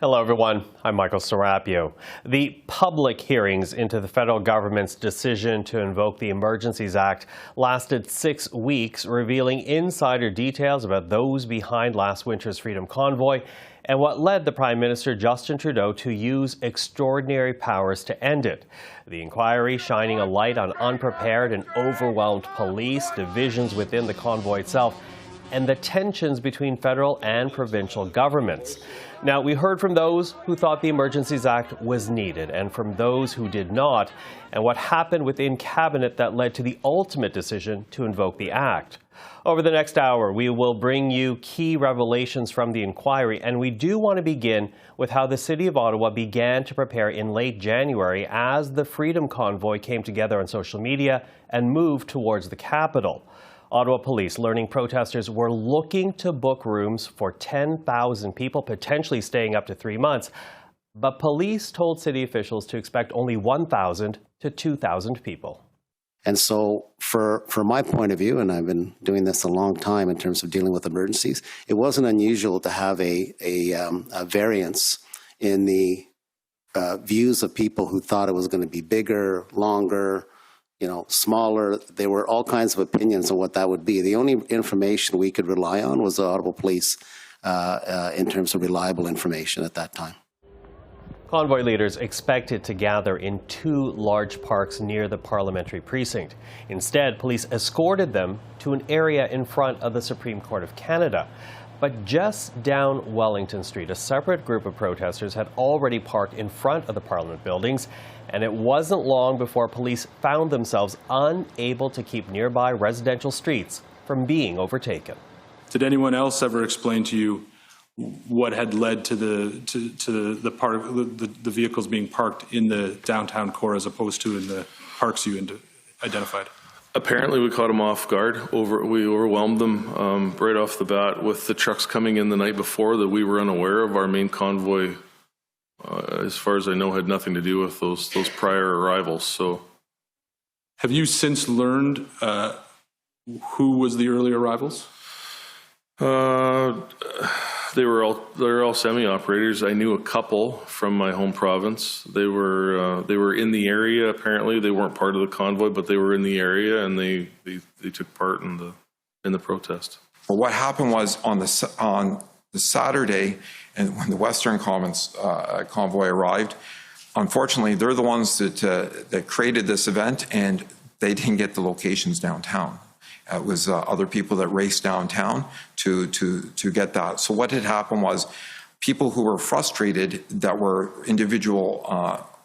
Hello, everyone. I'm Michael Serapio. The public hearings into the federal government's decision to invoke the Emergencies Act lasted 6 weeks, revealing insider details about those behind last winter's Freedom Convoy and what led the Prime Minister Justin Trudeau to use extraordinary powers to end it. The inquiry shining a light on unprepared and overwhelmed police, divisions within the convoy itself, and the tensions between federal and provincial governments. Now, we heard from those who thought the Emergencies Act was needed and from those who did not, and what happened within Cabinet that led to the ultimate decision to invoke the Act. Over the next hour, we will bring you key revelations from the inquiry, and we do want to begin with how the City of Ottawa began to prepare in late January as the Freedom Convoy came together on social media and moved towards the capital. Ottawa police learning protesters were looking to book rooms for 10,000 people, potentially staying up to 3 months. But police told city officials to expect only 1,000 to 2,000 people. And so from my point of view, and I've been doing this a long time in terms of dealing with emergencies, it wasn't unusual to have a variance in the views of people who thought it was going to be bigger, longer, smaller. There were all kinds of opinions on what that would be. The only information we could rely on was the Ottawa Police in terms of reliable information at that time. Convoy leaders expected to gather in 2 large parks near the parliamentary precinct. Instead, police escorted them to an area in front of the Supreme Court of Canada. But just down Wellington Street, a separate group of protesters had already parked in front of the Parliament buildings, and it wasn't long before police found themselves unable to keep nearby residential streets from being overtaken. Did anyone else ever explain to you what had led to the vehicles being parked in the downtown core as opposed to in the parks you identified? Apparently, we caught them off guard. We overwhelmed them right off the bat with the trucks coming in the night before that we were unaware of. Our main convoy, as far as I know, had nothing to do with those prior arrivals. So, have you since learned who was the early arrivals? They were all semi-operators. I knew a couple from my home province. They were in the area. Apparently, they weren't part of the convoy, but they were in the area, and they took part in the protest. Well, what happened was on the Saturday, and when the Western Province convoy arrived, unfortunately, they're the ones that created this event, and they didn't get the locations downtown. It was other people that raced downtown to get that. So what had happened was people who were frustrated, that were individual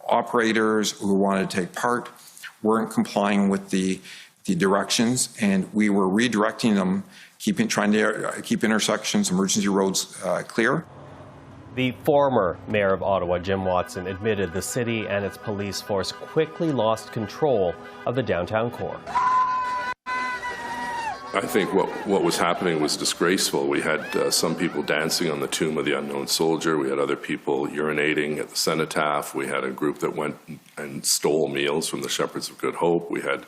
operators who wanted to take part, weren't complying with the directions, and we were redirecting them, trying to keep intersections, emergency roads clear. The former mayor of Ottawa, Jim Watson, admitted the city and its police force quickly lost control of the downtown core. I think what was happening was disgraceful. We had some people dancing on the tomb of the unknown soldier. We had other people urinating at the cenotaph. We had a group that went and stole meals from the Shepherds of Good Hope. We had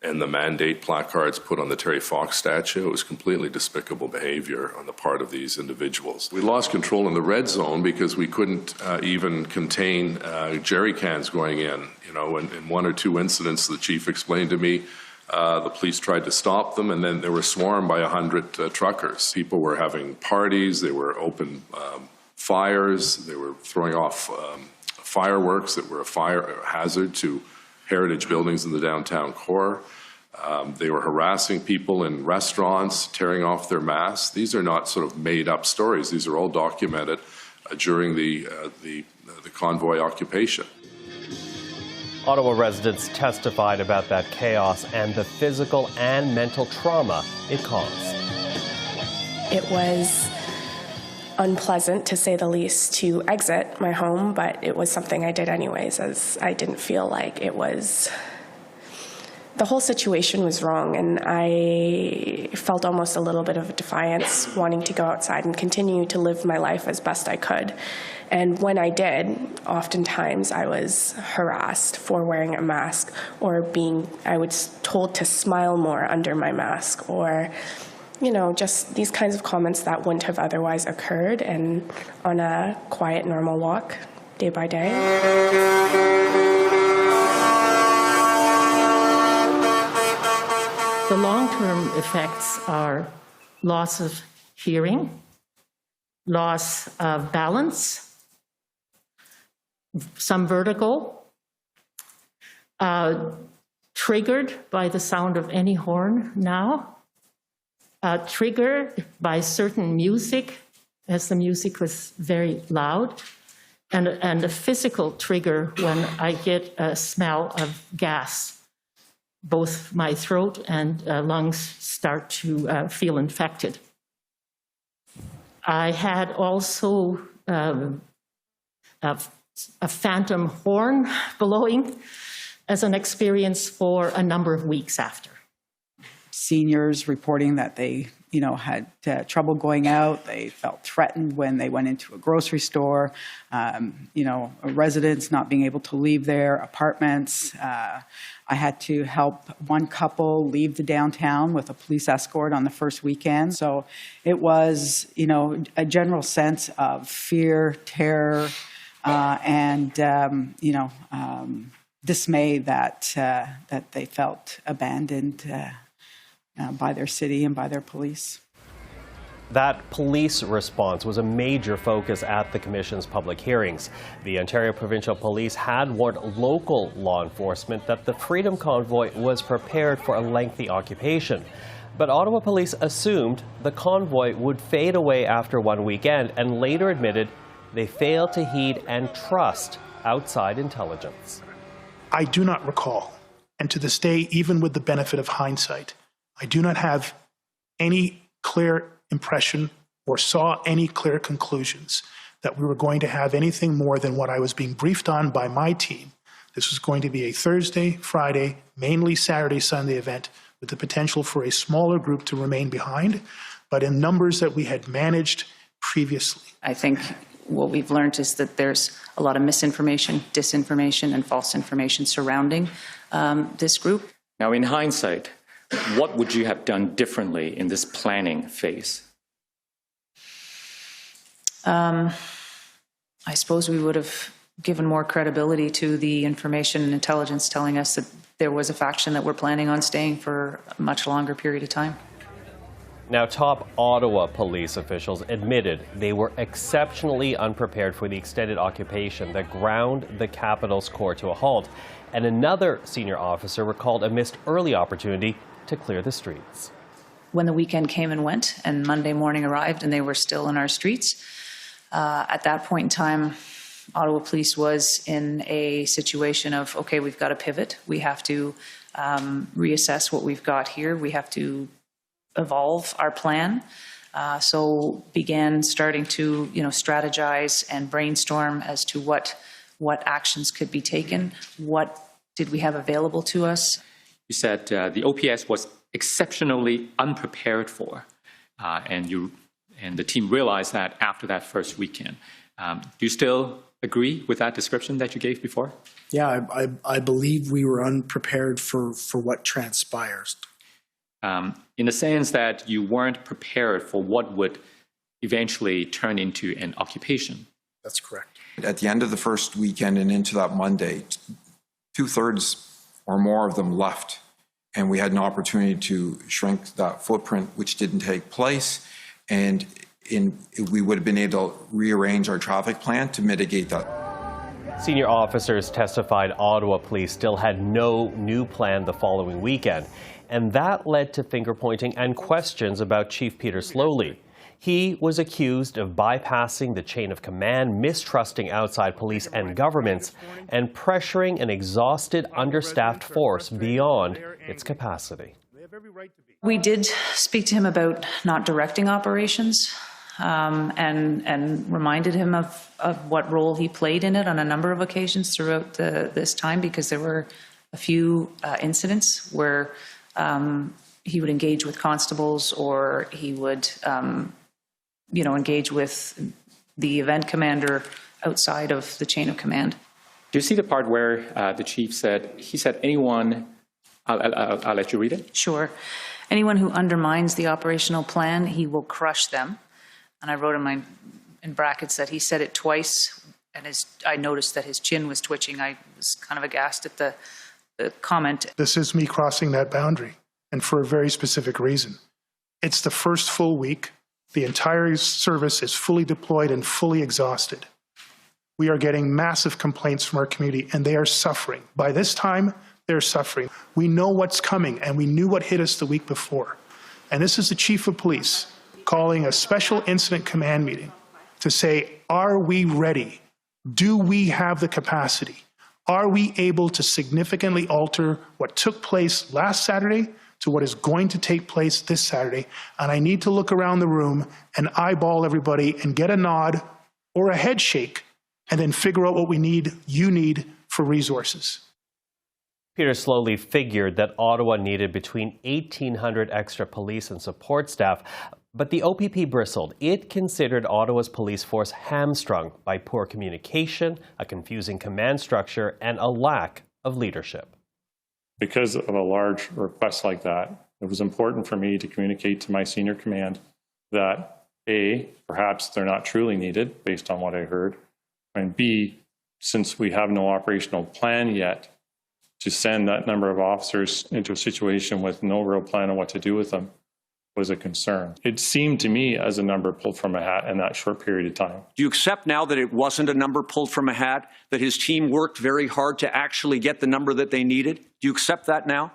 and the mandate placards put on the Terry Fox statue. It was completely despicable behavior on the part of these individuals. We lost control in the red zone because we couldn't even contain jerry cans going in. In 1 or 2 incidents, the chief explained to me, the police tried to stop them, and then they were swarmed by 100 truckers. People were having parties, they were open fires, they were throwing off fireworks that were a fire hazard to heritage buildings in the downtown core. They were harassing people in restaurants, tearing off their masks. These are not sort of made-up stories. These are all documented during the convoy occupation. Ottawa residents testified about that chaos and the physical and mental trauma it caused. It was unpleasant, to say the least, to exit my home, but it was something I did anyways, as I didn't feel like it was... The whole situation was wrong, and I felt almost a little bit of defiance, wanting to go outside and continue to live my life as best I could. And when I did, oftentimes I was harassed for wearing a mask, or I was told to smile more under my mask, or you know, just these kinds of comments that wouldn't have otherwise occurred, and on a quiet, normal walk, day by day. The long-term effects are loss of hearing, loss of balance, some vertigo, triggered by the sound of any horn now, triggered by certain music, as the music was very loud, and a physical trigger when I get a smell of gas. Both my throat and lungs start to feel infected. I had also a phantom horn blowing as an experience for a number of weeks after. Seniors reporting that they, had trouble going out. They felt threatened when they went into a grocery store. Residents not being able to leave their apartments. I had to help one couple leave the downtown with a police escort on the first weekend. So it was, a general sense of fear, terror, and dismay that they felt abandoned by their city and by their police. That police response was a major focus at the Commission's public hearings. The Ontario Provincial Police had warned local law enforcement that the Freedom Convoy was prepared for a lengthy occupation. But Ottawa Police assumed the convoy would fade away after one weekend and later admitted they failed to heed and trust outside intelligence. I do not recall, and to this day, even with the benefit of hindsight, I do not have any clear impression or saw any clear conclusions that we were going to have anything more than what I was being briefed on by my team. This was going to be a Thursday, Friday, mainly Saturday, Sunday event with the potential for a smaller group to remain behind, but in numbers that we had managed previously. I think what we've learned is that there's a lot of misinformation, disinformation, and false information surrounding this group. Now, in hindsight, what would you have done differently in this planning phase? I suppose we would have given more credibility to the information and intelligence telling us that there was a faction that were planning on staying for a much longer period of time. Now, top Ottawa police officials admitted they were exceptionally unprepared for the extended occupation that ground the capital's core to a halt. And another senior officer recalled a missed early opportunity to clear the streets. When the weekend came and went and Monday morning arrived and they were still in our streets, at that point in time, Ottawa Police was in a situation of, okay, we've got to pivot. We have to reassess what we've got here. We have to evolve our plan. So began starting to, strategize and brainstorm as to what actions could be taken. What did we have available to us? You said the OPS was exceptionally unprepared for, and the team realized that after that first weekend. Do you still agree with that description that you gave before? Yeah, I believe we were unprepared for what transpires. In the sense that you weren't prepared for what would eventually turn into an occupation. That's correct. At the end of the first weekend and into that Monday, 2/3 or more of them left. And we had an opportunity to shrink that footprint, which didn't take place. And we would have been able to rearrange our traffic plan to mitigate that. Senior officers testified Ottawa Police still had no new plan the following weekend. And that led to finger-pointing and questions about Chief Peter Slowly. He was accused of bypassing the chain of command, mistrusting outside police and governments, and pressuring an exhausted, understaffed force beyond its capacity. We did speak to him about not directing operations and reminded him of what role he played in it on a number of occasions throughout this time, because there were a few incidents where he would engage with constables, or he would engage with the event commander outside of the chain of command. Do you see the part where the chief said, anyone, I'll let you read it? Sure. Anyone who undermines the operational plan, he will crush them. And I wrote in brackets that he said it twice, and I noticed that his chin was twitching. I was kind of aghast at the comment. This is me crossing that boundary, and for a very specific reason. It's the first full week. The entire service is fully deployed and fully exhausted. We are getting massive complaints from our community, and they are suffering. By this time, they're suffering. We know what's coming, and we knew what hit us the week before. And this is the chief of police calling a special incident command meeting to say, are we ready? Do we have the capacity? Are we able to significantly alter what took place last Saturday to what is going to take place this Saturday? And I need to look around the room and eyeball everybody and get a nod or a head shake and then figure out what you need for resources. Peter Slowly figured that Ottawa needed between 1,800 extra police and support staff, but the OPP bristled. It considered Ottawa's police force hamstrung by poor communication, a confusing command structure, and a lack of leadership. Because of a large request like that, it was important for me to communicate to my senior command that A, perhaps they're not truly needed based on what I heard, and B, since we have no operational plan yet, to send that number of officers into a situation with no real plan on what to do with them was a concern. It seemed to me as a number pulled from a hat in that short period of time. Do you accept now that it wasn't a number pulled from a hat, that his team worked very hard to actually get the number that they needed? Do you accept that now?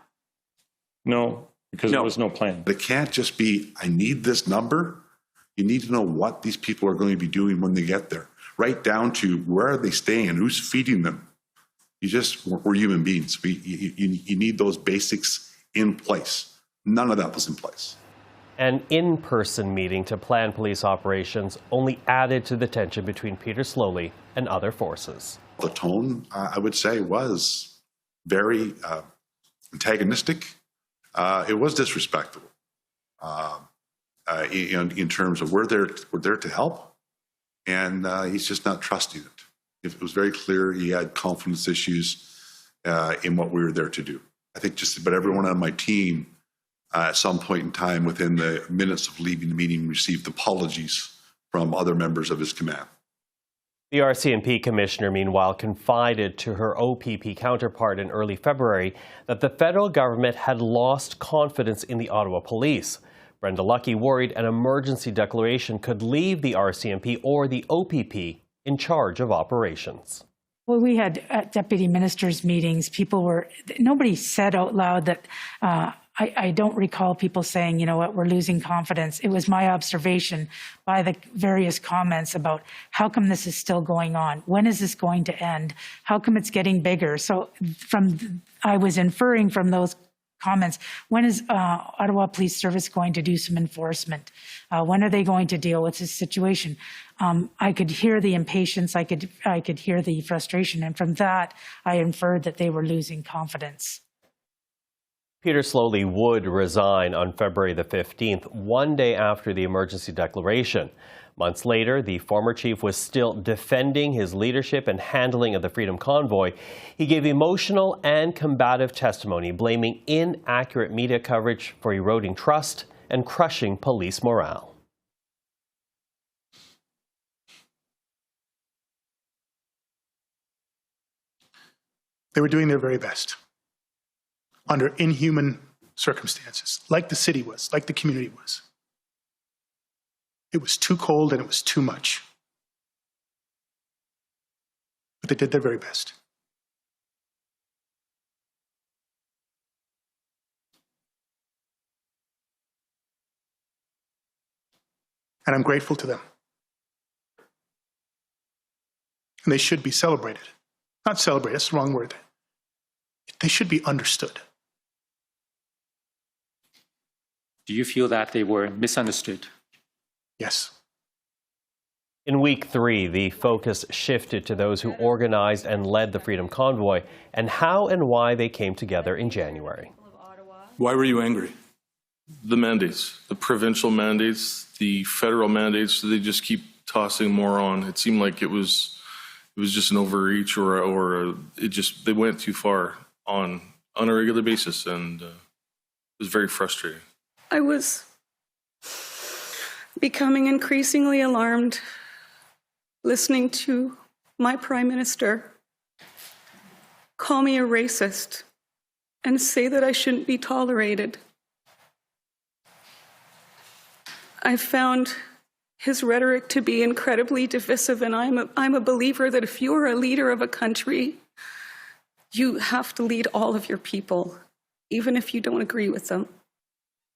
No, because there was no plan. It can't just be, I need this number. You need to know what these people are going to be doing when they get there, right down to where are they staying and who's feeding them. We're human beings. You need those basics in place. None of that was in place. An in-person meeting to plan police operations only added to the tension between Peter Slowly and other forces. The tone, I would say, was very antagonistic. It was disrespectful in terms of we're there to help, and he's just not trusting it. It was very clear he had confidence issues in what we were there to do. I think just about everyone on my team at some point in time within the minutes of leaving the meeting received apologies from other members of his command. The RCMP commissioner, meanwhile, confided to her OPP counterpart in early February that the federal government had lost confidence in the Ottawa police. Brenda Lucki worried an emergency declaration could leave the RCMP or the OPP in charge of operations. Well, we had deputy ministers' meetings. Nobody said out loud that, I don't recall people saying, you know what, we're losing confidence. It was my observation by the various comments about how come this is still going on? When is this going to end? How come it's getting bigger? So I was inferring from those comments, when is Ottawa Police Service going to do some enforcement? When are they going to deal with this situation? I could hear the impatience, I could hear the frustration, and from that, I inferred that they were losing confidence. Peter Slowly would resign on February the 15th, one day after the emergency declaration. Months later, the former chief was still defending his leadership and handling of the Freedom Convoy. He gave emotional and combative testimony, blaming inaccurate media coverage for eroding trust and crushing police morale. They were doing their very best under inhuman circumstances, like the city was, like the community was. It was too cold and it was too much. But they did their very best. And I'm grateful to them. And they should be celebrated. Not celebrated, that's the wrong word. They should be understood. Do you feel that they were misunderstood? Yes. In week 3, the focus shifted to those who organized and led the Freedom Convoy and how and why they came together in January. Why were you angry? The mandates, the provincial mandates, the federal mandates, they just keep tossing more on. It seemed like it was just an overreach or they went too far on a regular basis, and it was very frustrating. I was becoming increasingly alarmed listening to my Prime Minister call me a racist and say that I shouldn't be tolerated. I found his rhetoric to be incredibly divisive, and I'm a believer that if you're a leader of a country, you have to lead all of your people, even if you don't agree with them.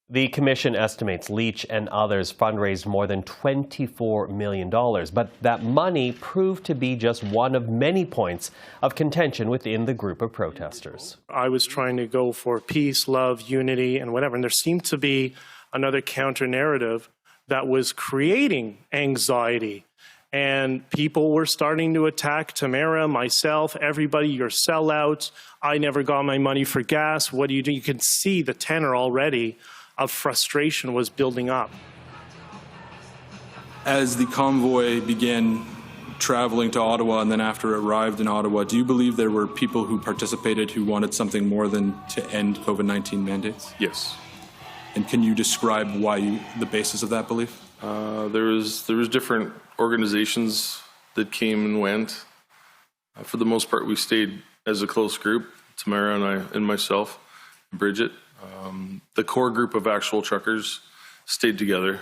The commission estimates Leach and others fundraised more than $24 million, but that money proved to be just one of many points of contention within the group of protesters. I was trying to go for peace, love, unity, and whatever, and there seemed to be another counter-narrative that was creating anxiety. And people were starting to attack Tamara, myself, everybody, you're sellouts. I never got my money for gas. What do? You can see the tenor already of frustration was building up. As the convoy began traveling to Ottawa and then after it arrived in Ottawa, do you believe there were people who participated who wanted something more than to end COVID-19 mandates? Yes. And can you describe the basis of that belief? There was different organizations that came and went. For the most part, we stayed as a close group, Tamara and I and myself, and Bridget. The core group of actual truckers stayed together.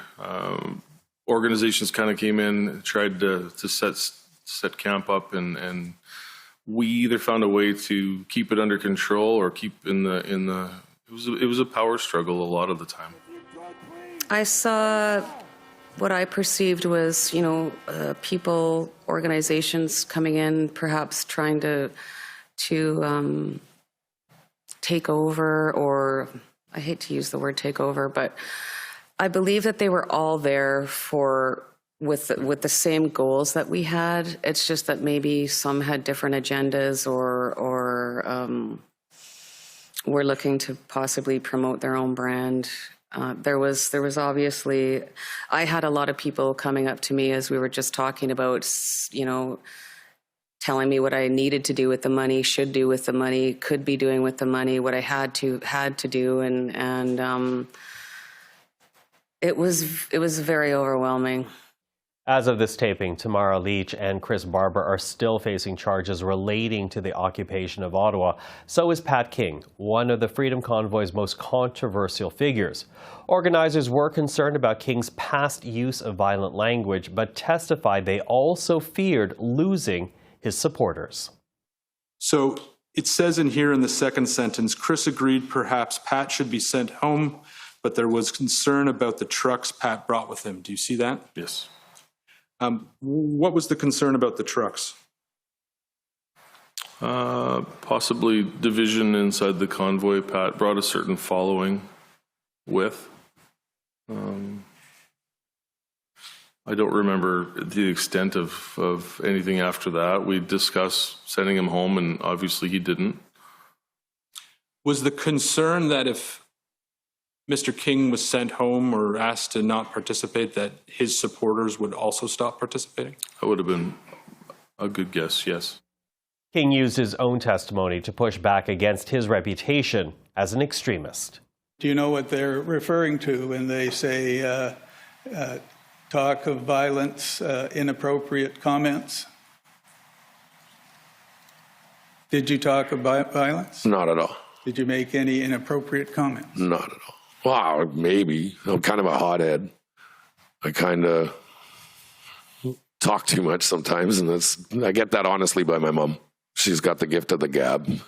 Organizations kind of came in, tried to set camp up, and we either found a way to keep it under control or keep it was a power struggle a lot of the time. I saw what I perceived was, people, organizations coming in, perhaps trying to take over, or I hate to use the word take over, but I believe that they were all there with the same goals that we had. It's just that maybe some had different agendas or were looking to possibly promote their own brand. There was obviously, I had a lot of people coming up to me as we were just talking about, telling me what I needed to do with the money, should do with the money, could be doing with the money, what I had to do, and it was very overwhelming. As of this taping, Tamara Leach and Chris Barber are still facing charges relating to the occupation of Ottawa. So is Pat King, one of the Freedom Convoy's most controversial figures. Organizers were concerned about King's past use of violent language, but testified they also feared losing his supporters. So it says in here in the second sentence, Chris agreed perhaps Pat should be sent home, but there was concern about the trucks Pat brought with him. Do you see that? Yes. What was the concern about the trucks? Possibly division inside the convoy. Pat brought a certain following with. I don't remember the extent of anything after that. We discussed sending him home, and obviously he didn't. Was the concern that if Mr. King was sent home or asked to not participate, that his supporters would also stop participating? That would have been a good guess, yes. King used his own testimony to push back against his reputation as an extremist. Do you know what they're referring to when they say talk of violence, inappropriate comments? Did you talk about violence? Not at all. Did you make any inappropriate comments? Not at all. Wow, maybe. I'm kind of a hothead. I kind of talk too much sometimes, and I get that honestly by my mom. She's got the gift of the gab.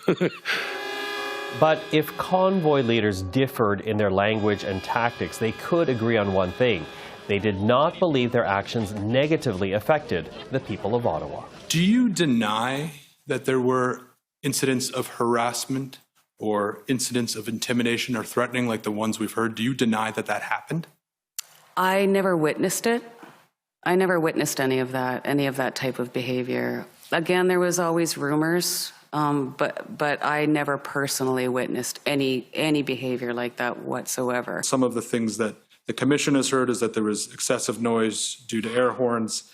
But if convoy leaders differed in their language and tactics, they could agree on one thing. They did not believe their actions negatively affected the people of Ottawa. Do you deny that there were incidents of harassment or incidents of intimidation or threatening like the ones we've heard? Do you deny that that happened? I never witnessed it. I never witnessed any of that type of behavior. Again, there was always rumors, but I never personally witnessed any behavior like that whatsoever. Some of the things that the commission has heard is that there was excessive noise due to air horns.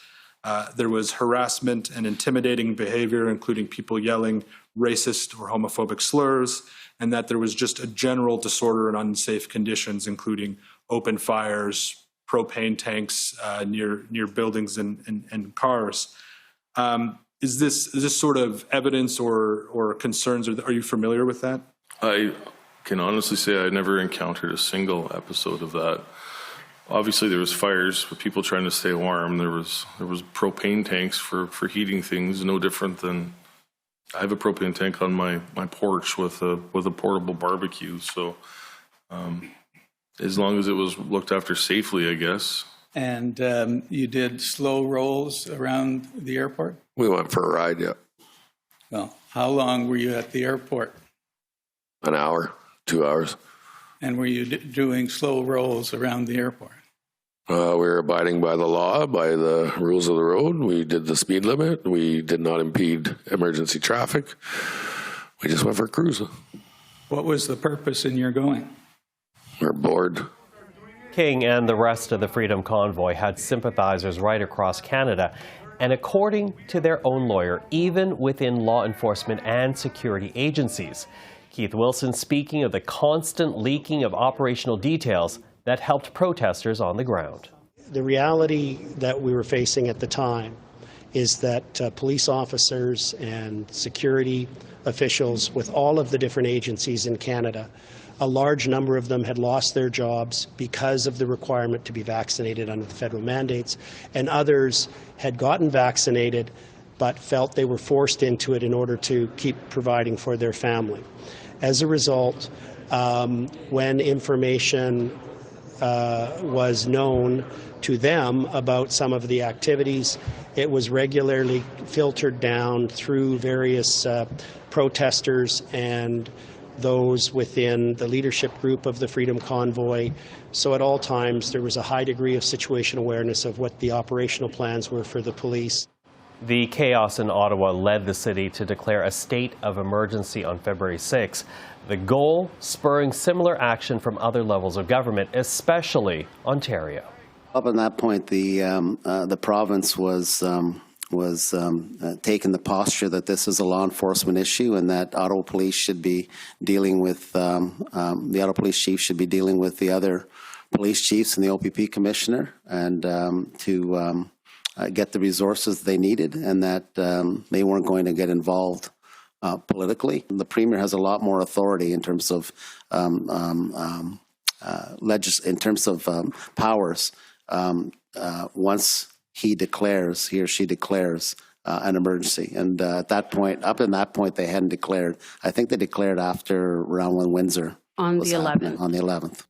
There was harassment and intimidating behavior, including people yelling racist or homophobic slurs, and that there was just a general disorder and unsafe conditions, including open fires, propane tanks near buildings and cars. Is this sort of evidence or concerns? Are you familiar with that? I can honestly say I never encountered a single episode of that. Obviously, there was fires with people trying to stay warm. There was propane tanks for heating things, no different than I have a propane tank on my porch with a portable barbecue. So as long as it was looked after safely, I guess. And you did slow rolls around the airport? We went for a ride, yeah. Well, how long were you at the airport? An hour, 2 hours. And were you doing slow rolls around the airport? We were abiding by the law, by the rules of the road. We did the speed limit. We did not impede emergency traffic. We just went for a cruise. What was the purpose in your going? We're bored. King and the rest of the Freedom Convoy had sympathizers right across Canada. And according to their own lawyer, even within law enforcement and security agencies. Keith Wilson speaking of the constant leaking of operational details that helped protesters on the ground. The reality that we were facing at the time is that police officers and security officials with all of the different agencies in Canada, a large number of them had lost their jobs because of the requirement to be vaccinated under the federal mandates, and others had gotten vaccinated but felt they were forced into it in order to keep providing for their family. As a result, when information was known to them about some of the activities, it was regularly filtered down through various protesters and those within the leadership group of the Freedom Convoy. So at all times there was a high degree of situation awareness of what the operational plans were for the police. The chaos in Ottawa led the city to declare a state of emergency on February 6. The goal, spurring similar action from other levels of government, especially Ontario. Up at that point, the province was taking the posture that this is a law enforcement issue and that Ottawa Police should be dealing with, the Ottawa Police Chief should be dealing with the other police chiefs and the OPP Commissioner, and to get the resources they needed, and that they weren't going to get involved politically. The Premier has a lot more authority in terms of powers once he or she declares an emergency. And at that point, up in that point, they hadn't declared. I think they declared after around when Windsor on the 11th. On the 11th.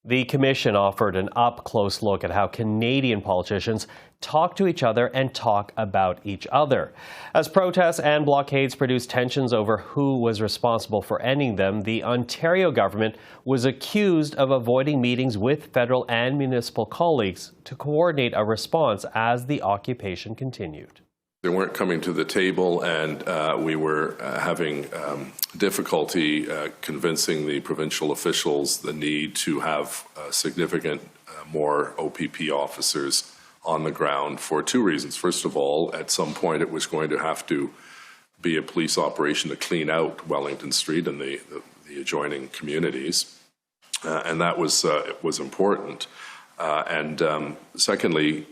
The Commission offered an up-close look at how Canadian politicians talk to each other and talk about each other. As protests and blockades produced tensions over who was responsible for ending them, the Ontario government was accused of avoiding meetings with federal and municipal colleagues to coordinate a response as the occupation continued. They weren't coming to the table, and we were having difficulty convincing the provincial officials the need to have significant more OPP officers on the ground for two reasons. First of all, at some point it was going to have to be a police operation to clean out Wellington Street and the adjoining communities, and that was important. And secondly,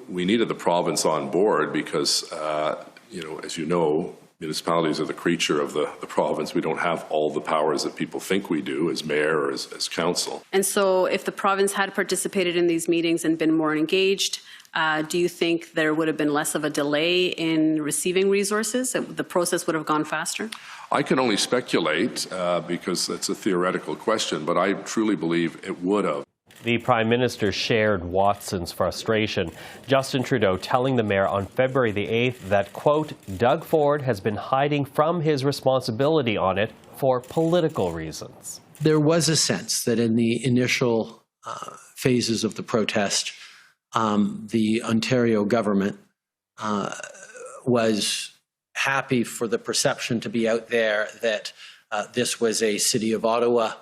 we needed the province on board because, as you know, municipalities are the creature of the province. We don't have all the powers that people think we do as mayor or as council. And so if the province had participated in these meetings and been more engaged, do you think there would have been less of a delay in receiving resources? The process would have gone faster? I can only speculate because that's a theoretical question, but I truly believe it would have. The Prime Minister shared Watson's frustration. Justin Trudeau telling the Mayor on February the 8th that, quote, Doug Ford has been hiding from his responsibility on it for political reasons. There was a sense that in the initial phases of the protest, the Ontario government was happy for the perception to be out there that this was a City of Ottawa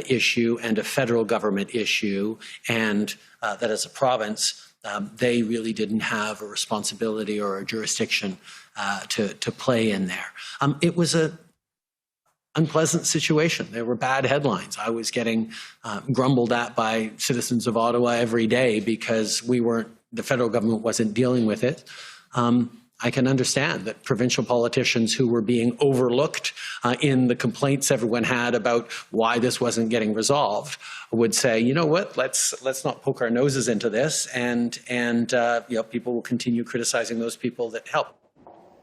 issue and a federal government issue, and that as a province, they really didn't have a responsibility or a jurisdiction to play in there. It was an unpleasant situation. There were bad headlines. I was getting grumbled at by citizens of Ottawa every day because the federal government wasn't dealing with it. I can understand that provincial politicians who were being overlooked in the complaints everyone had about why this wasn't getting resolved would say, you know what, let's not poke our noses into this, and people will continue criticizing those people that help.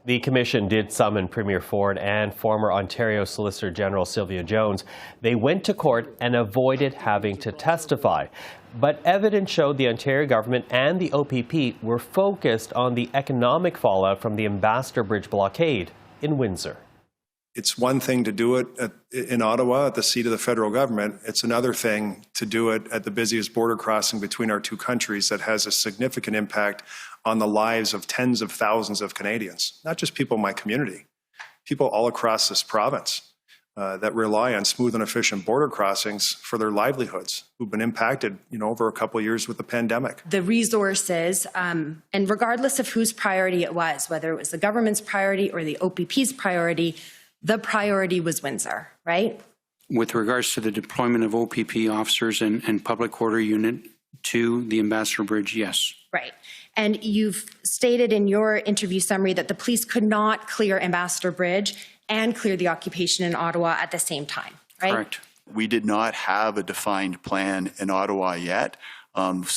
The Commission did summon Premier Ford and former Ontario Solicitor General Sylvia Jones. They went to court and avoided having to testify. But evidence showed the Ontario government and the OPP were focused on the economic fallout from the Ambassador Bridge blockade in Windsor. It's one thing to do it in Ottawa at the seat of the federal government. It's another thing to do it at the busiest border crossing between our two countries that has a significant impact on the lives of tens of thousands of Canadians, not just people in my community, people all across this province that rely on smooth and efficient border crossings for their livelihoods, who've been impacted, over a couple of years with the pandemic. The resources, and regardless of whose priority it was, whether it was the government's priority or the OPP's priority, the priority was Windsor, right? With regards to the deployment of OPP officers and public order unit to the Ambassador Bridge, yes. Right. And you've stated in your interview summary that the police could not clear Ambassador Bridge and clear the occupation in Ottawa at the same time, right? Correct. We did not have a defined plan in Ottawa yet.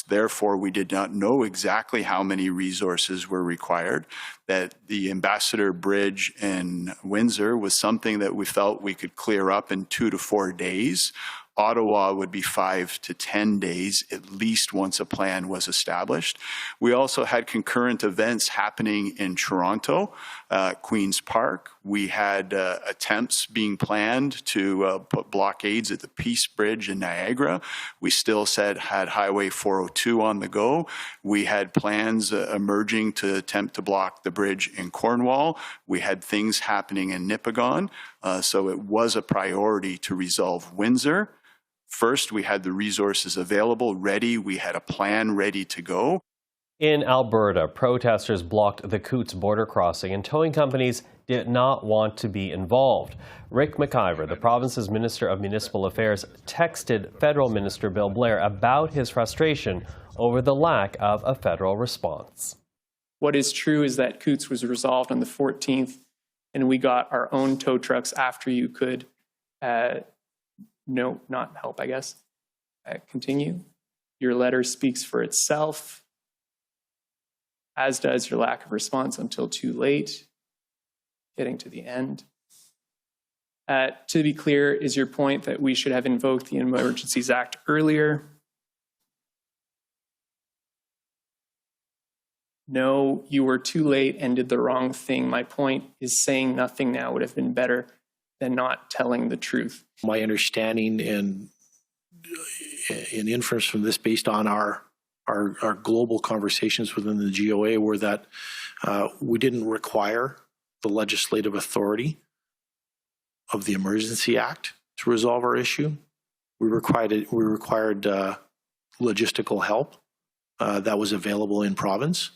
Therefore, we did not know exactly how many resources were required. That the Ambassador Bridge in Windsor was something that we felt we could clear up in 2 to 4 days. Ottawa would be 5 to 10 days, at least once a plan was established. We also had concurrent events happening in Toronto, Queen's Park. We had attempts being planned to put blockades at the Peace Bridge in Niagara. We still had Highway 402 on the go. We had plans emerging to attempt to block the bridge in Cornwall. We had things happening in Nipigon. So it was a priority to resolve Windsor. First, we had the resources available, ready. We had a plan ready to go. In Alberta, protesters blocked the Coots border crossing and towing companies did not want to be involved. Rick McIver, the province's Minister of Municipal Affairs, texted Federal Minister Bill Blair about his frustration over the lack of a federal response. What is true is that Coots was resolved on the 14th, and we got our own tow trucks after you could not help, I guess. Continue. Your letter speaks for itself, as does your lack of response until too late, getting to the end. To be clear, is your point that we should have invoked the Emergencies Act earlier? No, you were too late and did the wrong thing. My point is saying nothing now would have been better than not telling the truth. My understanding and inference from this, based on our global conversations within the GOA, were that we didn't require the legislative authority of the Emergency Act to resolve our issue. We required logistical help that was available in province,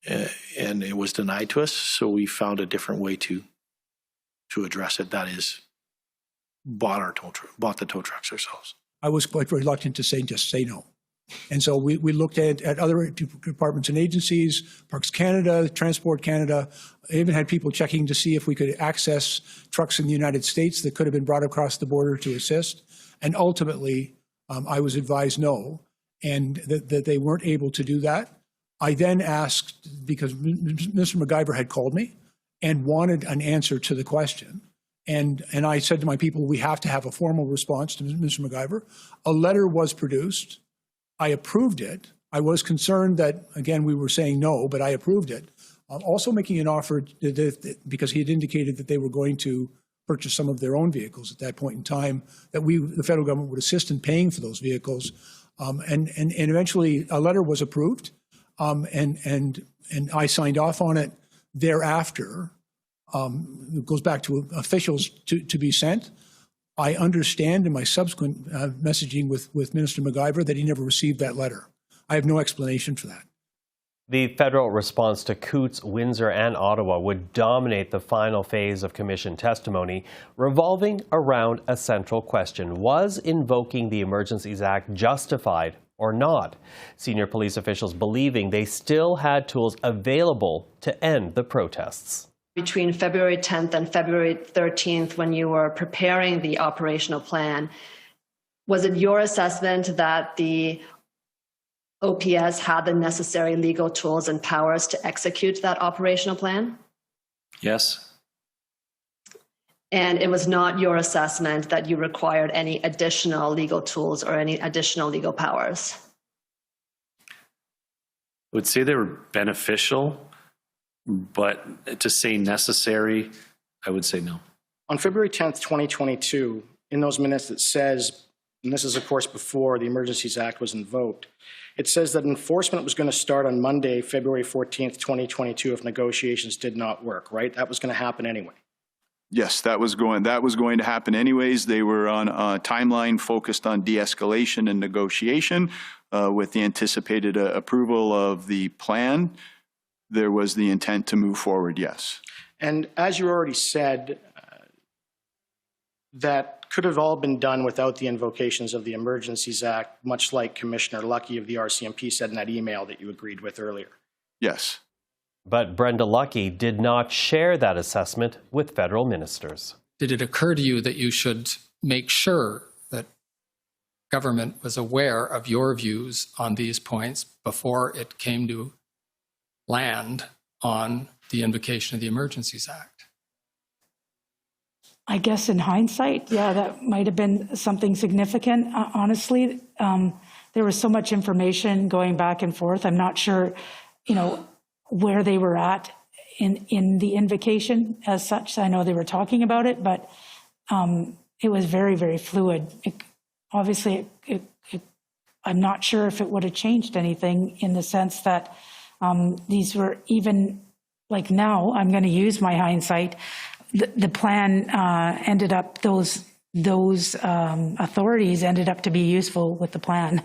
and it was denied to us. So we found a different way to address it. That is, bought the tow trucks ourselves. I was quite reluctant to just say no. And so we looked at other departments and agencies, Parks Canada, Transport Canada. I even had people checking to see if we could access trucks in the United States that could have been brought across the border to assist. And ultimately, I was advised no, and that they weren't able to do that. I then asked, because Mr. McIver had called me and wanted an answer to the question. And I said to my people, we have to have a formal response to Mr. McIver. A letter was produced. I approved it. I was concerned that, again, we were saying no, but I approved it. Also making an offer because he had indicated that they were going to purchase some of their own vehicles at that point in time, that the federal government would assist in paying for those vehicles. And eventually a letter was approved, and I signed off on it. Thereafter, it goes back to officials to be sent. I understand in my subsequent messaging with Minister McIver that he never received that letter. I have no explanation for that. The federal response to Coutts, Windsor and Ottawa would dominate the final phase of commission testimony, revolving around a central question. Was invoking the Emergencies Act justified or not? Senior police officials believing they still had tools available to end the protests. Between February 10th and February 13th, when you were preparing the operational plan, was it your assessment that the OPS had the necessary legal tools and powers to execute that operational plan? Yes. And it was not your assessment that you required any additional legal tools or any additional legal powers? I would say they were beneficial, but to say necessary, I would say no. On February 10th, 2022, in those minutes it says, and this is of course before the Emergencies Act was invoked, it says that enforcement was going to start on Monday, February 14th, 2022 if negotiations did not work, right? That was going to happen anyway. Yes, that was going to happen anyways. They were on a timeline focused on de-escalation and negotiation with the anticipated approval of the plan. There was the intent to move forward, yes. And as you already said, that could have all been done without the invocations of the Emergencies Act, much like Commissioner Lucky of the RCMP said in that email that you agreed with earlier. Yes. But Brenda Lucky did not share that assessment with federal ministers. Did it occur to you that you should make sure that government was aware of your views on these points before it came to land on the invocation of the Emergencies Act? I guess in hindsight, yeah, that might have been something significant. Honestly, there was so much information going back and forth. I'm not sure, where they were at in the invocation as such. I know they were talking about it, but it was very, very fluid. Obviously, I'm not sure if it would have changed anything in the sense that these were even, like now, I'm going to use my hindsight, the plan ended up, those authorities ended up to be useful with the plan.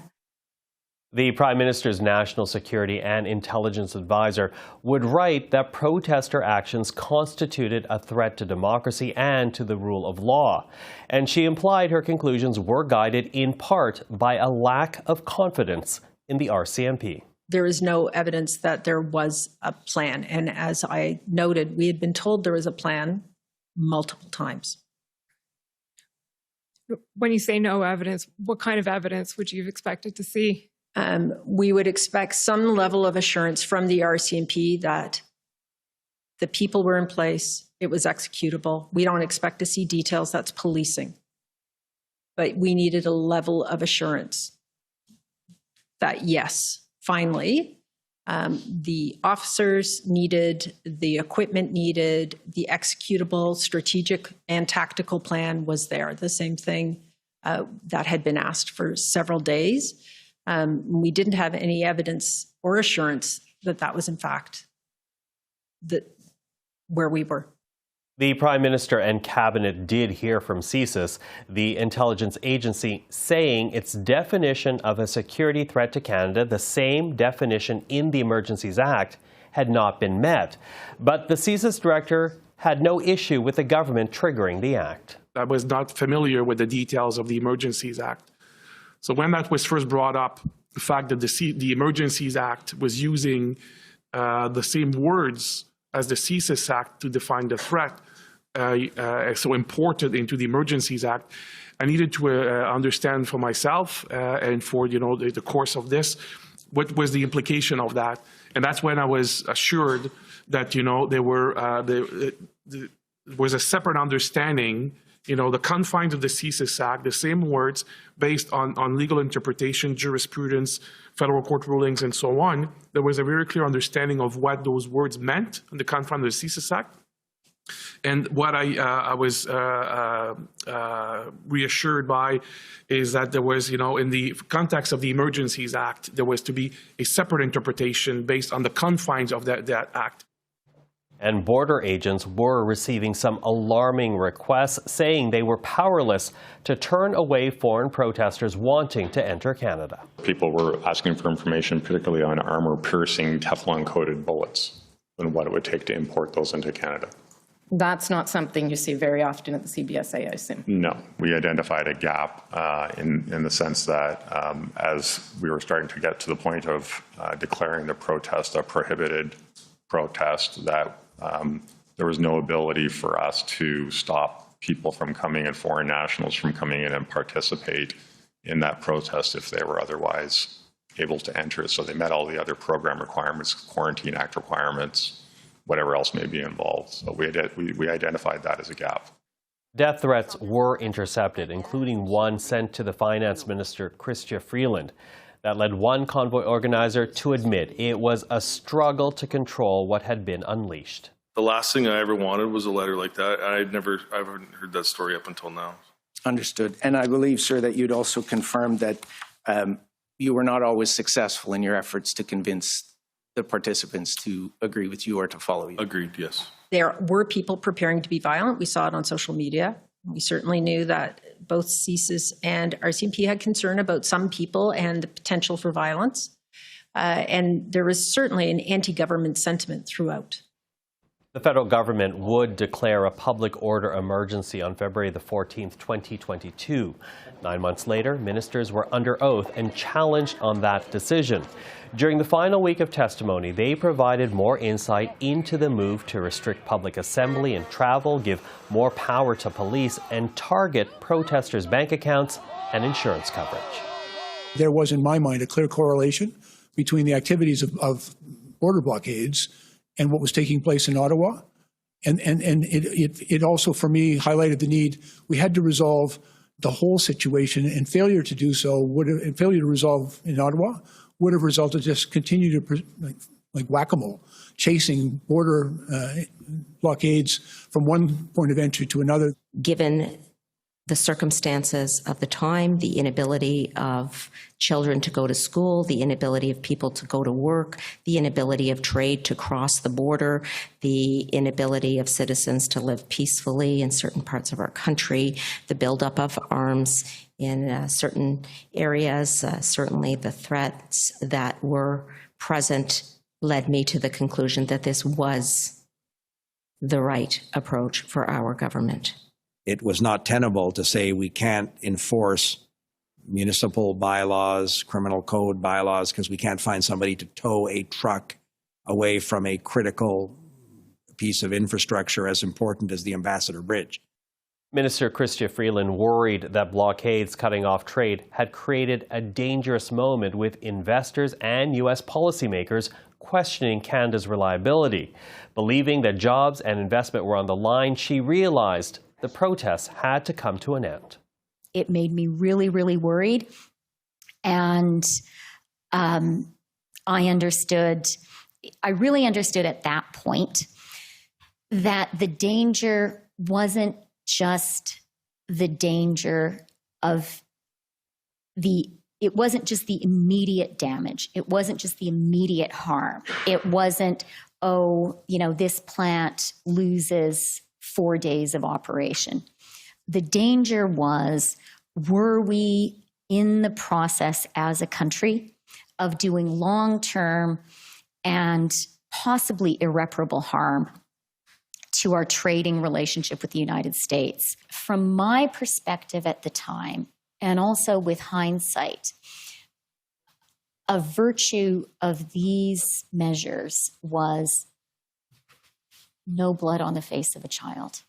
The Prime Minister's National Security and Intelligence Advisor would write that protester actions constituted a threat to democracy and to the rule of law. And she implied her conclusions were guided in part by a lack of confidence in the RCMP. There is no evidence that there was a plan. And as I noted, we had been told there was a plan multiple times. When you say no evidence, what kind of evidence would you have expected to see? We would expect some level of assurance from the RCMP that the people were in place, it was executable. We don't expect to see details, that's policing. But we needed a level of assurance that yes, finally, the officers needed, the equipment needed, the executable strategic and tactical plan was there. The same thing that had been asked for several days. We didn't have any evidence or assurance that that was in fact where we were. The Prime Minister and Cabinet did hear from CSIS, the intelligence agency, saying its definition of a security threat to Canada, the same definition in the Emergencies Act, had not been met. But the CSIS director had no issue with the government triggering the act. I was not familiar with the details of the Emergencies Act. So when that was first brought up, the fact that the Emergencies Act was using the same words as the CSIS Act to define the threat, so imported into the Emergencies Act, I needed to understand for myself and for the course of this, what was the implication of that. And that's when I was assured that there was a separate understanding, the confines of the CSIS Act, the same words based on legal interpretation, jurisprudence, federal court rulings, and so on. There was a very clear understanding of what those words meant in the confines of the CSIS Act. And what I was reassured by is that there was, in the context of the Emergencies Act, there was to be a separate interpretation based on the confines of that act. And border agents were receiving some alarming requests saying they were powerless to turn away foreign protesters wanting to enter Canada. People were asking for information, particularly on armor-piercing Teflon-coated bullets and what it would take to import those into Canada. That's not something you see very often at the CBSA, I assume. No, we identified a gap in the sense that as we were starting to get to the point of declaring the protest a prohibited protest, that there was no ability for us to stop people from coming in, foreign nationals from coming in and participate in that protest if they were otherwise able to enter. So they met all the other program requirements, Quarantine Act requirements, whatever else may be involved. So we identified that as a gap. Death threats were intercepted, including one sent to the Finance Minister, Chrystia Freeland. That led one convoy organizer to admit it was a struggle to control what had been unleashed. The last thing I ever wanted was a letter like that. I haven't heard that story up until now. Understood. And I believe, sir, that you'd also confirmed that you were not always successful in your efforts to convince the participants to agree with you or to follow you. Agreed, yes. There were people preparing to be violent. We saw it on social media. We certainly knew that both CSIS and RCMP had concern about some people and the potential for violence. And there was certainly an anti-government sentiment throughout. The federal government would declare a public order emergency on February the 14th, 2022. 9 months later, ministers were under oath and challenged on that decision. During the final week of testimony, they provided more insight into the move to restrict public assembly and travel, give more power to police, and target protesters' bank accounts and insurance coverage. There was, in my mind, a clear correlation between the activities of border blockades and what was taking place in Ottawa. And it also, for me, highlighted the need. We had to resolve the whole situation, and failure to do so and failure to resolve in Ottawa would have resulted just continue to, like whack-a-mole, chasing border blockades from one point of entry to another. Given the circumstances of the time, the inability of children to go to school, the inability of people to go to work, the inability of trade to cross the border, the inability of citizens to live peacefully in certain parts of our country, the buildup of arms in certain areas, certainly the threats that were present led me to the conclusion that this was the right approach for our government. It was not tenable to say we can't enforce municipal bylaws, criminal code bylaws, because we can't find somebody to tow a truck away from a critical piece of infrastructure as important as the Ambassador Bridge. Minister Chrystia Freeland worried that blockades cutting off trade had created a dangerous moment with investors and U.S. policymakers questioning Canada's reliability. Believing that jobs and investment were on the line, she realized the protests had to come to an end. It made me really, really worried. And I really understood at that point that the danger wasn't just the danger of it wasn't just the immediate damage. It wasn't just the immediate harm. It wasn't, this plant loses 4 days of operation. The danger was, were we in the process as a country of doing long-term and possibly irreparable harm to our trading relationship with the United States? From my perspective at the time, and also with hindsight, a virtue of these measures was no blood on the face of a child,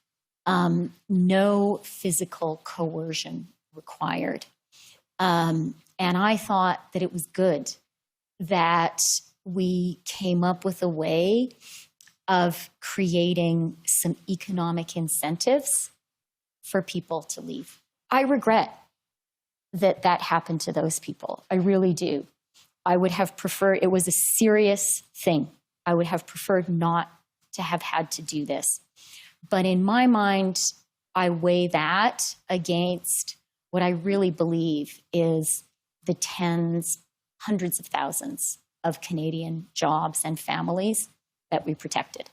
no physical coercion required. And I thought that it was good that we came up with a way of creating some economic incentives for people to leave. I regret that that happened to those people. I really do. I would have preferred, it was a serious thing. I would have preferred not to have had to do this. But in my mind, I weigh that against what I really believe is the tens, hundreds of thousands of Canadian jobs and families that we protected.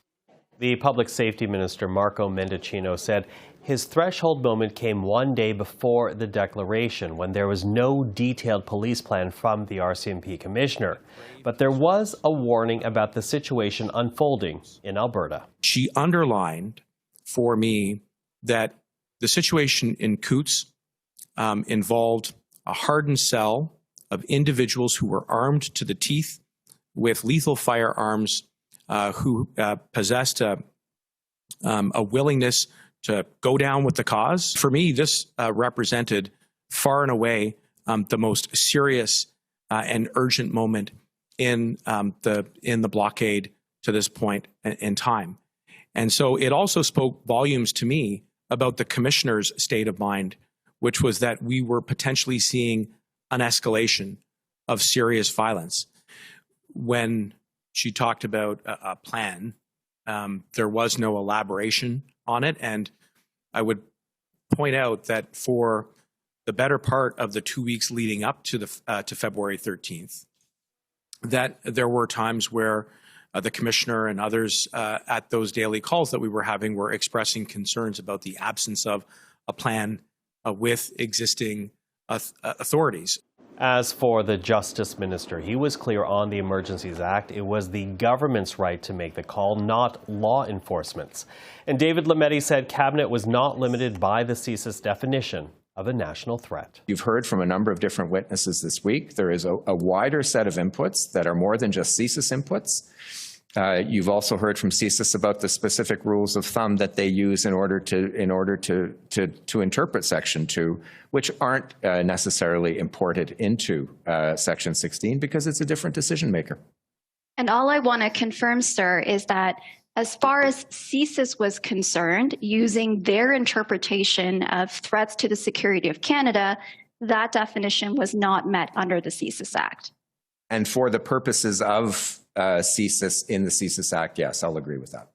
The Public Safety Minister, Marco Mendicino, said his threshold moment came one day before the declaration, when there was no detailed police plan from the RCMP commissioner. But there was a warning about the situation unfolding in Alberta. She underlined for me that the situation in Coots involved a hardened cell of individuals who were armed to the teeth with lethal firearms, who possessed a willingness to go down with the cause. For me, this represented far and away the most serious and urgent moment in the blockade to this point in time. And so it also spoke volumes to me about the commissioner's state of mind, which was that we were potentially seeing an escalation of serious violence. When she talked about a plan, there was no elaboration on it. And I would point out that for the better part of the 2 weeks leading up to February 13th, that there were times where the commissioner and others at those daily calls that we were having were expressing concerns about the absence of a plan with existing authorities. As for the Justice Minister, he was clear on the Emergencies Act. It was the government's right to make the call, not law enforcement's. And David Lametti said Cabinet was not limited by the CSIS definition of a national threat. You've heard from a number of different witnesses this week. There is a wider set of inputs that are more than just CSIS inputs. You've also heard from CSIS about the specific rules of thumb that they use in order to interpret Section 2, which aren't necessarily imported into Section 16 because it's a different decision maker. And all I want to confirm, sir, is that as far as CSIS was concerned, using their interpretation of threats to the security of Canada, that definition was not met under the CSIS Act. And for the purposes of CSIS in the CSIS Act, yes, I'll agree with that.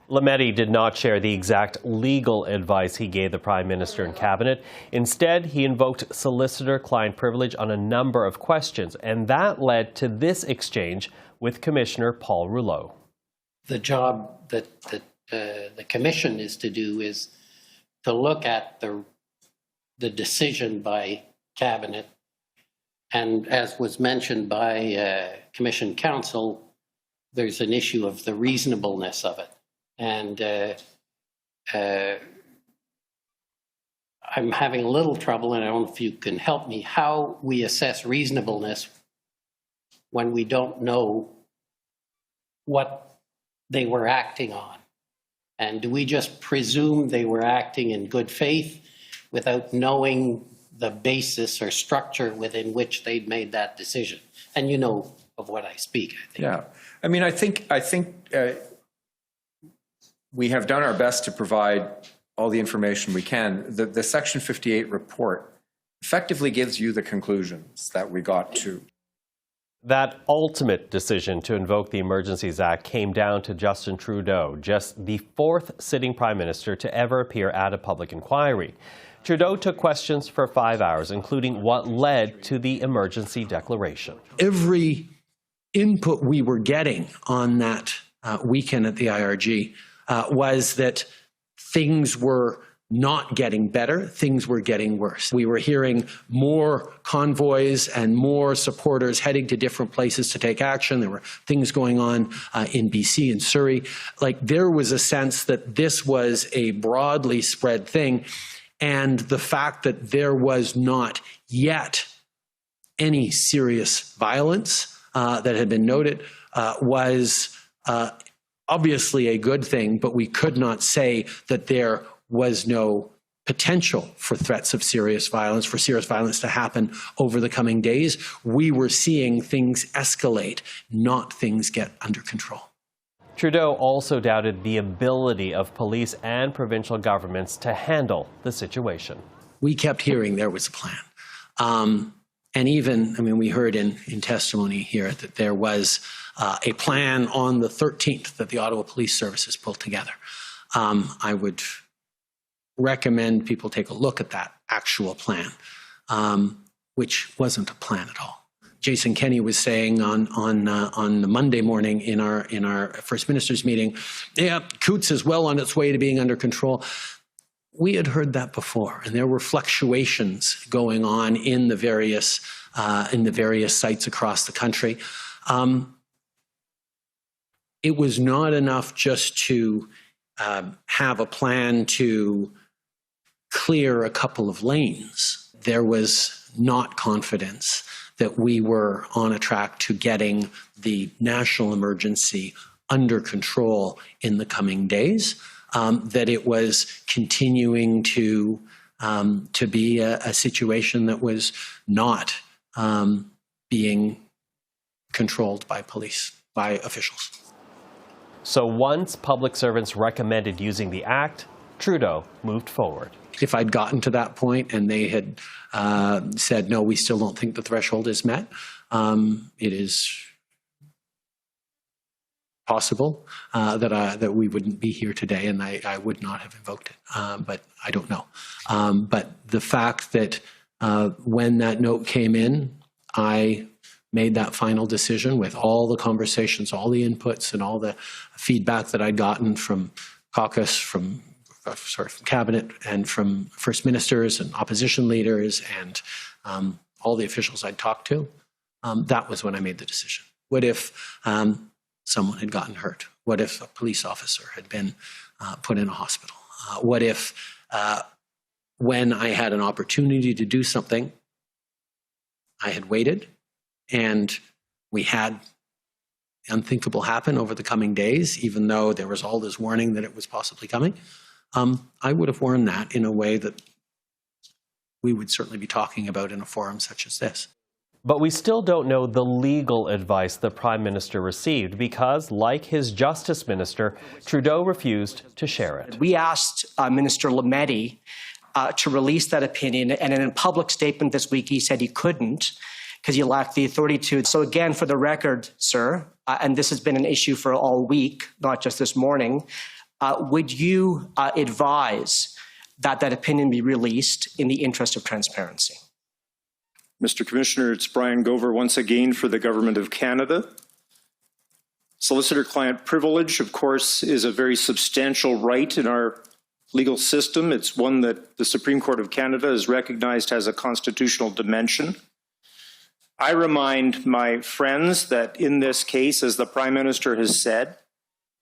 Lametti did not share the exact legal advice he gave the Prime Minister and Cabinet. Instead, he invoked solicitor-client privilege on a number of questions, and that led to this exchange with Commissioner Paul Rouleau. The job that the Commission is to do is to look at the decision by Cabinet. And as was mentioned by Commission Counsel, there's an issue of the reasonableness of it. And I'm having a little trouble, and I don't know if you can help me, how we assess reasonableness when we don't know what they were acting on. And do we just presume they were acting in good faith without knowing the basis or structure within which they'd made that decision? And you know of what I speak, I think. Yeah, I mean, I think we have done our best to provide all the information we can. The Section 58 report effectively gives you the conclusions that we got to. That ultimate decision to invoke the Emergencies Act came down to Justin Trudeau, just the fourth sitting Prime Minister to ever appear at a public inquiry. Trudeau took questions for 5 hours, including what led to the emergency declaration. Every input we were getting on that weekend at the IRG was that things were not getting better, things were getting worse. We were hearing more convoys and more supporters heading to different places to take action. There were things going on in BC and Surrey. Like, there was a sense that this was a broadly spread thing. And the fact that there was not yet any serious violence that had been noted was obviously a good thing, but we could not say that there was no potential for threats of serious violence, for serious violence to happen over the coming days. We were seeing things escalate, not things get under control. Trudeau also doubted the ability of police and provincial governments to handle the situation. We kept hearing there was a plan. And even, I mean, we heard in testimony here that there was a plan on the 13th that the Ottawa Police Services pulled together. I would recommend people take a look at that actual plan, which wasn't a plan at all. Jason Kenney was saying on the Monday morning in our First Minister's meeting, yeah, Coots is well on its way to being under control. We had heard that before, and there were fluctuations going on in the various sites across the country. It was not enough just to have a plan to clear a couple of lanes. There was not confidence that we were on a track to getting the national emergency under control in the coming days, that it was continuing to be a situation that was not being controlled by police, by officials. So once public servants recommended using the act, Trudeau moved forward. If I'd gotten to that point and they had said, no, we still don't think the threshold is met, it is possible that we wouldn't be here today and I would not have invoked it, but I don't know. But the fact that when that note came in, I made that final decision with all the conversations, all the inputs and all the feedback that I'd gotten from caucus, from cabinet and from first ministers and opposition leaders and all the officials I'd talked to. That was when I made the decision. What if someone had gotten hurt? What if a police officer had been put in a hospital? What if when I had an opportunity to do something, I had waited and we had the unthinkable happen over the coming days, even though there was all this warning that it was possibly coming? I would have warned that in a way that we would certainly be talking about in a forum such as this. But we still don't know the legal advice the Prime Minister received because, like his Justice Minister, Trudeau refused to share it. We asked Minister Lametti to release that opinion, and in a public statement this week he said he couldn't because he lacked the authority to. So again, for the record, sir, and this has been an issue for all week, not just this morning, would you advise that that opinion be released in the interest of transparency? Mr. Commissioner, it's Brian Gover once again for the Government of Canada. Solicitor-client privilege, of course, is a very substantial right in our legal system. It's one that the Supreme Court of Canada has recognized as a constitutional dimension. I remind my friends that in this case, as the Prime Minister has said,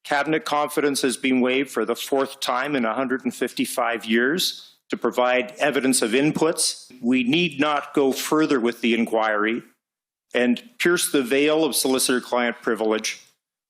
Cabinet confidence has been waived for the fourth time in 155 years to provide evidence of inputs. We need not go further with the inquiry and pierce the veil of solicitor-client privilege,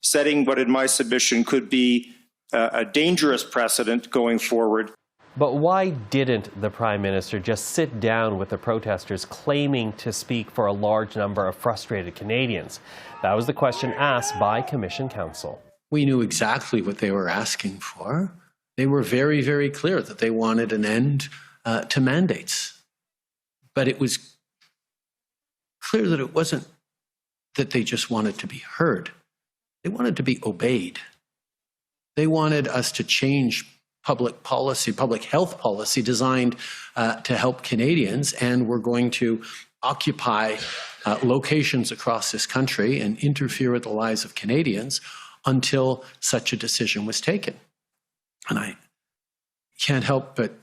setting what in my submission could be a dangerous precedent going forward. But why didn't the Prime Minister just sit down with the protesters claiming to speak for a large number of frustrated Canadians? That was the question asked by Commission Counsel. We knew exactly what they were asking for. They were very, very clear that they wanted an end to mandates. But it was clear that it wasn't that they just wanted to be heard. They wanted to be obeyed. They wanted us to change public policy, public health policy designed to help Canadians, and we're going to occupy locations across this country and interfere with the lives of Canadians until such a decision was taken. And I can't help but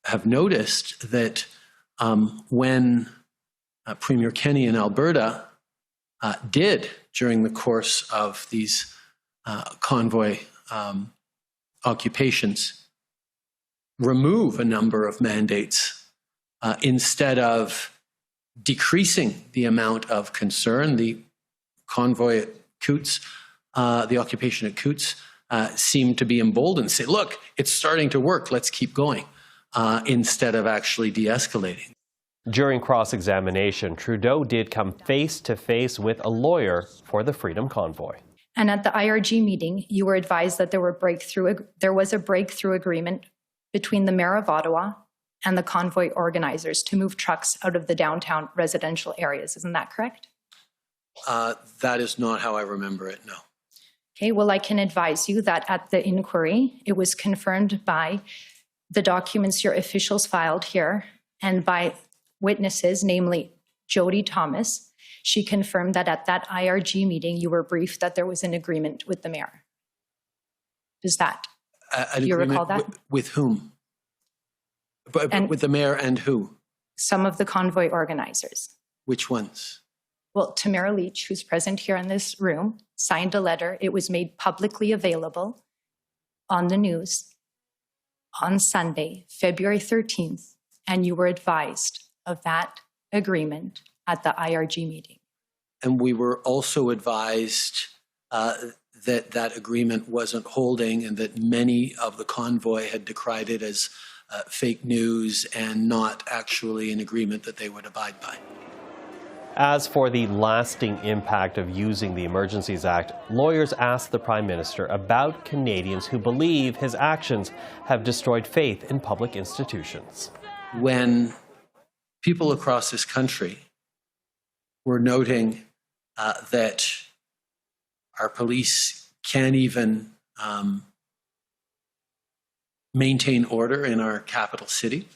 have noticed that when Premier Kenney in Alberta did, during the course of these convoy occupations, remove a number of mandates instead of decreasing the amount of concern, the convoy at Coots, the occupation at Coots, seemed to be emboldened, say, look, it's starting to work, let's keep going, instead of actually de-escalating. During cross-examination, Trudeau did come face-to-face with a lawyer for the Freedom Convoy. And at the IRG meeting, you were advised that there was a breakthrough agreement between the Mayor of Ottawa and the convoy organizers to move trucks out of the downtown residential areas. Isn't that correct? That is not how I remember it, no. Okay, well, I can advise you that at the inquiry, it was confirmed by the documents your officials filed here and by witnesses, namely Jody Thomas. She confirmed that at that IRG meeting, you were briefed that there was an agreement with the mayor. Does that, do you recall that? With whom? And- With the mayor and who? Some of the convoy organizers. Which ones? Well, Tamara Leach, who's present here in this room, signed a letter. It was made publicly available on the news on Sunday, February 13th, and you were advised of that agreement at the IRG meeting. And we were also advised that that agreement wasn't holding and that many of the convoy had decried it as fake news and not actually an agreement that they would abide by. As for the lasting impact of using the Emergencies Act, lawyers asked the Prime Minister about Canadians who believe his actions have destroyed faith in public institutions. When people across this country were noting that our police can't even maintain order in our capital city,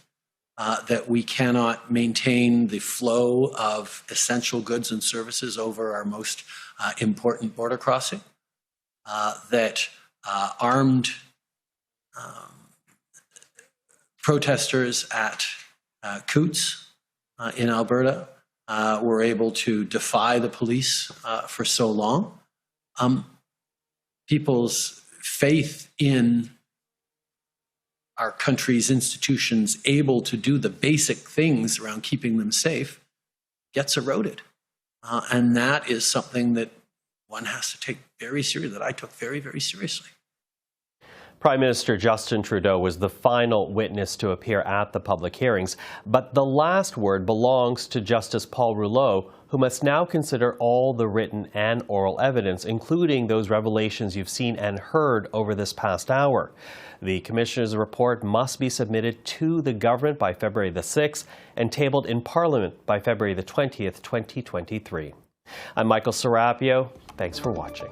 that we cannot maintain the flow of essential goods and services over our most important border crossing, that armed protesters at Coots in Alberta were able to defy the police for so long. People's faith in our country's institutions able to do the basic things around keeping them safe gets eroded. And that is something that one has to take very seriously, that I took very, very seriously. Prime Minister Justin Trudeau was the final witness to appear at the public hearings, but the last word belongs to Justice Paul Rouleau, who must now consider all the written and oral evidence, including those revelations you've seen and heard over this past hour. The Commissioner's report must be submitted to the government by February the 6th and tabled in Parliament by February the 20th, 2023. I'm Michael Serapio. Thanks for watching.